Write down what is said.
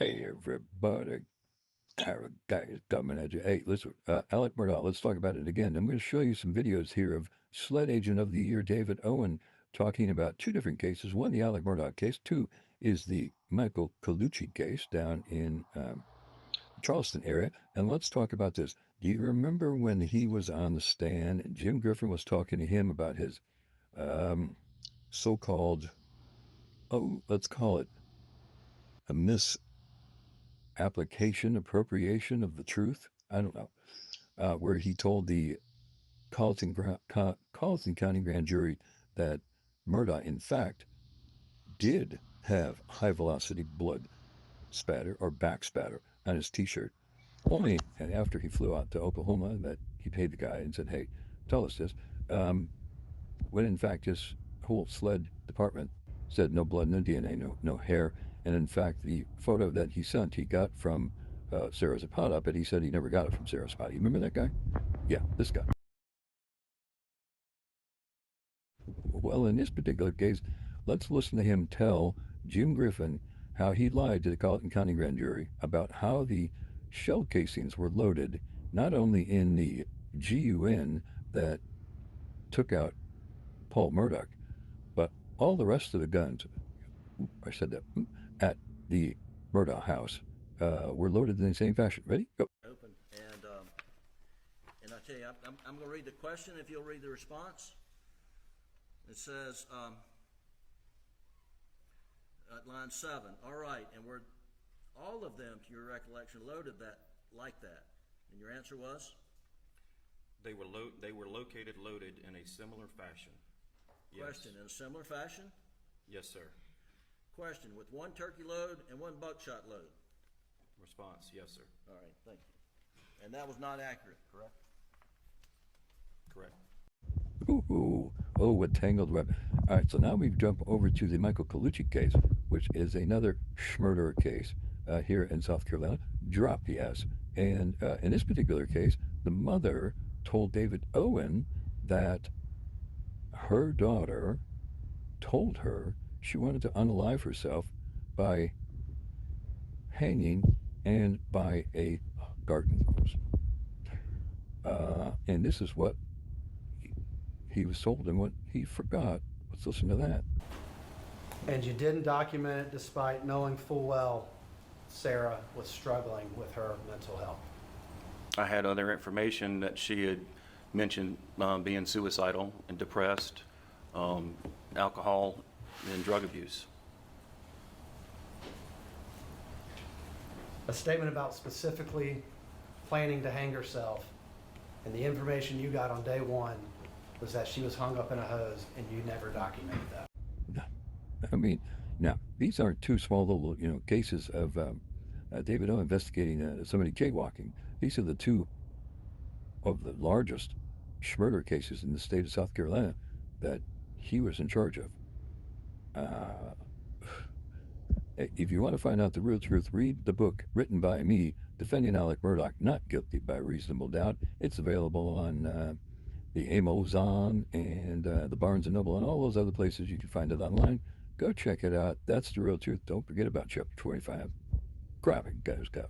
Hey, everybody. Our guy is coming at you. Hey, listen, Alex Murdaugh, let's talk about it again. I'm going to show you some videos here of SLED Agent of the Year David Owen talking about two different cases. One, the Alex Murdaugh case. Two is the Michael Colucci case down in Charleston area. And let's talk about this. Do you remember when he was on the stand and Jim Griffin was talking to him about his um, so-called, oh, let's call it a misapplication, appropriation of the truth? I don't know. Where he told the Colleton County grand jury that Murdaugh, in fact, did have high velocity blood spatter or back spatter on his T-shirt. Only, and after he flew out to Oklahoma, that he paid the guy and said, "Hey, tell us this." When in fact his whole SLED department said no blood, no DNA, no hair, and in fact the photo that he sent he got from Sarah Zapata, but he said he never got it from Sarah Zapata. You remember that guy? Yeah, this guy. Well, in this particular case, let's listen to him tell Jim Griffin how he lied to the Colleton County grand jury about how the shell casings were loaded not only in the GUN that took out Paul Murdaugh, but all the rest of the guns, I said that, at the Murdaugh house were loaded in the same fashion. Ready? Go. Open. And I tell you, I'm going to read the question if you'll read the response. It says, at line 7, all right, and were all of them, to your recollection, loaded like that? And your answer was? They were located loaded in a similar fashion. Yes. Question, in a similar fashion? Yes, sir. Question, with one turkey load and one buckshot load? Response, yes, sir. All right, thank you. And that was not accurate, correct? Correct. Ooh, oh, what tangled web. All right, so now we jump over to the Michael Colucci case, which is another murder case here in South Carolina. Drop, yes. And in this particular case, the mother told David Owen that her daughter told her she wanted to unalive herself by hanging and by a garden hose. And this is what he was told and what he forgot. Let's listen to that. And you didn't document it despite knowing full well Sarah was struggling with her mental health. I had other information that she had mentioned being suicidal and depressed, alcohol and drug abuse. A statement about specifically planning to hang herself, and the information you got on day one was that she was hung up in a hose, and you never documented that. I mean, now, these aren't two small little, cases of David O investigating somebody jaywalking. These are the two of the largest murder cases in the state of South Carolina that he was in charge of. If you want to find out the real truth, read the book written by me, Defending Alex Murdaugh, Not Guilty by Reasonable Doubt. It's available on the Amazon and the Barnes & Noble and all those other places you can find it online. Go check it out. That's the real truth. Don't forget about chapter 25. Grab it, guys, go.